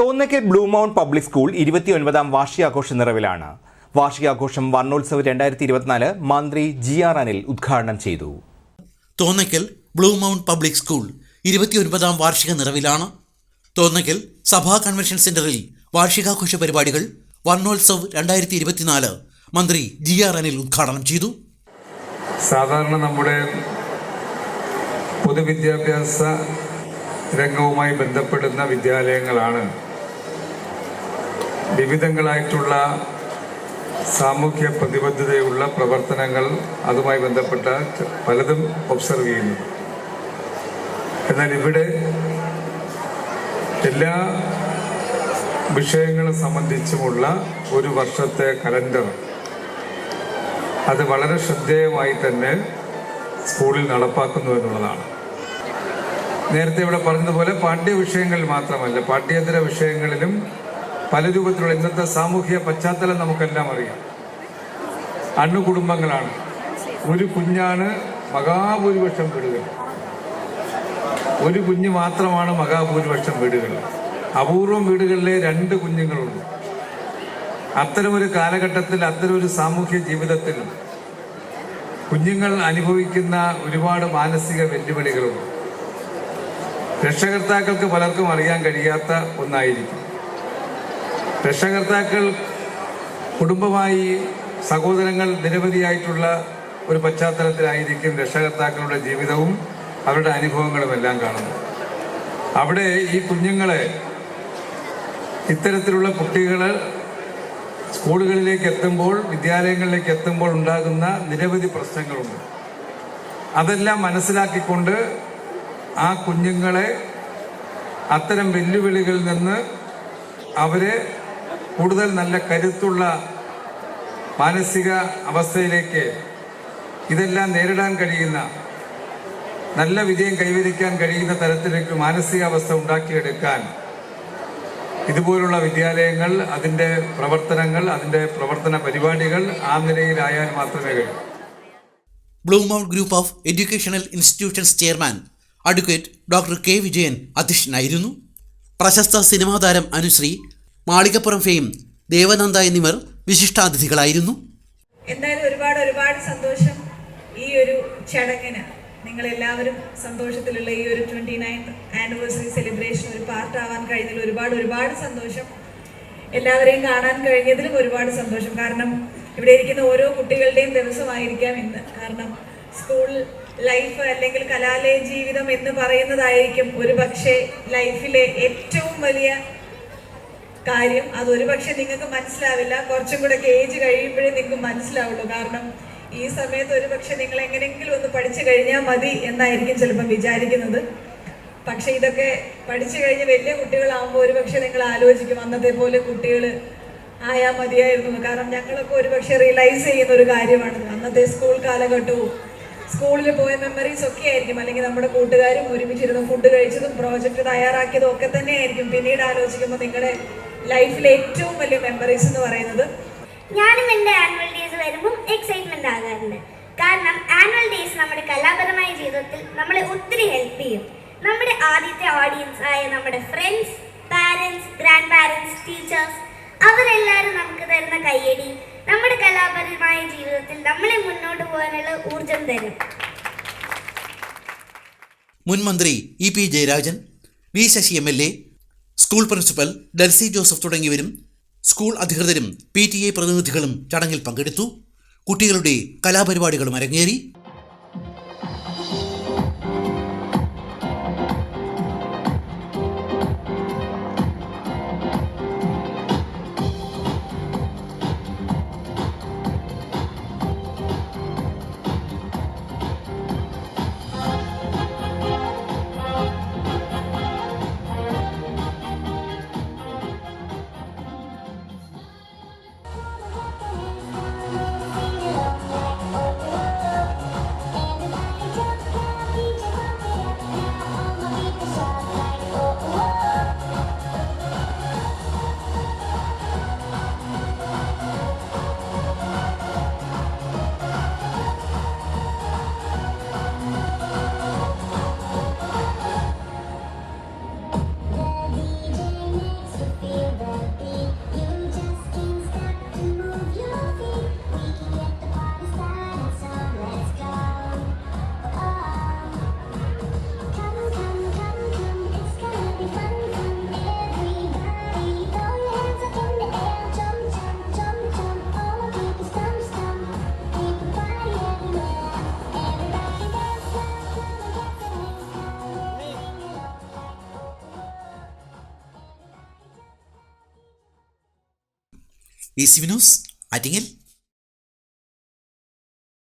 Thonnakkal blue mount public school 29ാം വാർഷികാഘോഷ നിറവിലാണ്. വാർഷികാഘോഷം വർണ്ണോത്സവ് 2024 മന്ത്രി GR Anil ഉദ്ഘാടനം ചെയ്തു. Thonnakkal blue mount public school 29ാം വാർഷിക നിറവിലാണ്. തോന്നയ്ക്കൽ സഭാ കൺവെൻഷൻ സെന്ററിൽ വാർഷികാഘോഷ പരിപാടികൾ വർണ്ണോത്സവ് 2024 മന്ത്രി GR അനിൽ ഉദ്ഘാടനം ചെയ്തു. സാധാരണ നമ്മുടെ പൊതുവിദ്യാഭ്യാസ രംഗവുമായി ബന്ധപ്പെടുന്ന വിദ്യാലയങ്ങളാണ് വിവിധങ്ങളായിട്ടുള്ള സാമൂഹ്യ പ്രതിബദ്ധതയുള്ള പ്രവർത്തനങ്ങൾ അതുമായി ബന്ധപ്പെട്ട പലതും ഒബ്സർവ് ചെയ്യുന്നു. എന്നാൽ ഇവിടെ എല്ലാ വിഷയങ്ങളെ സംബന്ധിച്ചുമുള്ള ഒരു വർഷത്തെ കലണ്ടർ അത് വളരെ ശ്രദ്ധേയമായി തന്നെ സ്കൂളിൽ നടപ്പാക്കുന്നു എന്നുള്ളതാണ്. നേരത്തെ ഇവിടെ പറഞ്ഞതുപോലെ പാഠ്യവിഷയങ്ങളിൽ മാത്രമല്ല, പാഠ്യേതര വിഷയങ്ങളിലും പല രൂപത്തിലുള്ള ഇന്നത്തെ സാമൂഹിക പശ്ചാത്തലം നമുക്കെല്ലാം അറിയാം. അണുകുടുംബങ്ങളാണ്. ഒരു കുഞ്ഞാണ് മഹാഭൂരിപക്ഷം വീടുകൾ, ഒരു കുഞ്ഞ് മാത്രമാണ് മഹാഭൂരിപക്ഷം വീടുകൾ. അപൂർവം വീടുകളിലെ 2 കുഞ്ഞുങ്ങളുണ്ട്. അത്തരമൊരു കാലഘട്ടത്തിൽ, അത്തരമൊരു സാമൂഹ്യ ജീവിതത്തിൽ കുഞ്ഞുങ്ങൾ അനുഭവിക്കുന്ന ഒരുപാട് മാനസിക വെല്ലുവിളികളുണ്ട്. രക്ഷകർത്താക്കൾക്ക് പലർക്കും അറിയാൻ കഴിയാത്ത ഒന്നായിരിക്കും. രക്ഷകർത്താക്കൾ കുടുംബമായി സഹോദരങ്ങൾ നിരവധിയായിട്ടുള്ള ഒരു പശ്ചാത്തലത്തിലായിരിക്കും രക്ഷകർത്താക്കളുടെ ജീവിതവും അവരുടെ അനുഭവങ്ങളും എല്ലാം കാണുന്നത്. അവിടെ ഈ കുഞ്ഞുങ്ങളെ, ഇത്തരത്തിലുള്ള കുട്ടികൾ സ്കൂളുകളിലേക്ക് എത്തുമ്പോൾ, വിദ്യാലയങ്ങളിലേക്ക് എത്തുമ്പോൾ ഉണ്ടാകുന്ന നിരവധി പ്രശ്നങ്ങളുണ്ട്. അതെല്ലാം മനസ്സിലാക്കിക്കൊണ്ട് ആ കുഞ്ഞുങ്ങളെ അത്തരം വെല്ലുവിളികളിൽ നിന്ന് അവരെ കൂടുതൽ നല്ല കരുത്തുള്ള മാനസിക അവസ്ഥയിലേക്ക്, ഇതെല്ലാം നേരിടാൻ കഴിയുന്ന, നല്ല വിജയം കൈവരിക്കാൻ കഴിയുന്ന തരത്തിലേക്ക് മാനസികാവസ്ഥ ഉണ്ടാക്കിയെടുക്കാൻ ഇതുപോലുള്ള വിദ്യാലയങ്ങൾ, അതിൻ്റെ പ്രവർത്തനങ്ങൾ, അതിൻ്റെ പ്രവർത്തന പരിപാടികൾ ആ നിലയിലായാൽ മാത്രമേ കഴിയൂ. Blue mount group of educational institutions chairman advocate doctor K. Vijayan അധ്യക്ഷനായിരുന്നു. പ്രശസ്ത സിനിമാ താരം അനുശ്രീ, മാളികപ്പുറം ഫെയിം ദേവനന്ദ എന്നിവർ വിശിഷ്ടാതിഥികളായിരുന്നു. എന്തായാലും ഒരുപാട് സന്തോഷം. ഈ ഒരു ചടങ്ങിന് നിങ്ങളെല്ലാവരും സന്തോഷത്തിലുള്ള ഈ ഒരു 29th ആനിവേഴ്സറി സെലിബ്രേഷൻ ഒരു പാർട്ടാവാൻ കഴിഞ്ഞതിൽ ഒരുപാട് സന്തോഷം. എല്ലാവരെയും കാണാൻ കഴിഞ്ഞതിലും ഒരുപാട് സന്തോഷം. കാരണം ഇവിടെ ഇരിക്കുന്ന ഓരോ കുട്ടികളുടെയും ദിവസമായിരിക്കാം ഇന്ന്. കാരണം സ്കൂൾ ലൈഫ് അല്ലെങ്കിൽ കലാലയ ജീവിതം എന്ന് പറയുന്നതായിരിക്കും ഒരുപക്ഷെ ലൈഫിലെ ഏറ്റവും വലിയ കാര്യം. അതൊരു പക്ഷെ നിങ്ങൾക്ക് മനസ്സിലാവില്ല, കുറച്ചും കൂടെ ഏജ് കഴിയുമ്പോഴേ നിങ്ങൾക്ക് മനസ്സിലാവുള്ളൂ. കാരണം ഈ സമയത്ത് ഒരു പക്ഷെ നിങ്ങൾ എങ്ങനെയെങ്കിലും ഒന്ന് പഠിച്ചു കഴിഞ്ഞാൽ മതി എന്നായിരിക്കും ചിലപ്പം വിചാരിക്കുന്നത്. പക്ഷെ ഇതൊക്കെ പഠിച്ചു കഴിഞ്ഞ് വലിയ കുട്ടികളാകുമ്പോൾ ഒരുപക്ഷെ നിങ്ങൾ ആലോചിക്കും, അന്നത്തെ പോലെ കുട്ടികൾ ആയാൽ മതിയായിരുന്നു. കാരണം ഞങ്ങളൊക്കെ ഒരുപക്ഷെ റിയലൈസ് ചെയ്യുന്ന ഒരു കാര്യമാണ് അന്നത്തെ സ്കൂൾ കാലഘട്ടവും സ്കൂളിൽ പോയ മെമ്മറീസ് ഒക്കെ ആയിരിക്കും. അല്ലെങ്കിൽ നമ്മുടെ കൂട്ടുകാരും ഒരുമിച്ചിരുന്ന് ഫുഡ് കഴിച്ചതും പ്രോജക്റ്റ് തയ്യാറാക്കിയതും ഒക്കെ തന്നെ ആയിരിക്കും പിന്നീട് ആലോചിക്കുമ്പോൾ നിങ്ങളുടെ ലൈഫിലെ ഏറ്റവും വലിയ മെമ്മറീസ് എന്ന് പറയുന്നത്. ഞാനും എൻ്റെ ആനുവൽ ഡേയ്സ് വരുമ്പോൾ എക്സൈറ്റ്മെന്റ് ആകാറുണ്ട്. കാരണം ആനുവൽ ഡേയ്സ് നമ്മുടെ കലാപരമായ ജീവിതത്തിൽ നമ്മളെ ഒത്തിരി ഹെൽപ്പ് ചെയ്യും. നമ്മുടെ ആദ്യത്തെ ഓഡിയൻസ് ആയ നമ്മുടെ friends, parents, grand parents, teachers, അവരെല്ലാവരും നമുക്ക് തരുന്ന കയ്യടി നമ്മുടെ കലാപരമായ ജീവിതത്തിൽ നമ്മളെ മുന്നോട്ട് പോകാനുള്ള ഊർജം തരും. മുൻ മന്ത്രി EP Jayarajan, V Sasi MLA, school principal Delsy Joseph തുടങ്ങിയവരും സ്കൂൾ അധികൃതരും PTA പ്രതിനിധികളും ചടങ്ങിൽ പങ്കെടുത്തു. കുട്ടികളുടെ കലാപരിപാടികളും അരങ്ങേറി. DC news Attingal.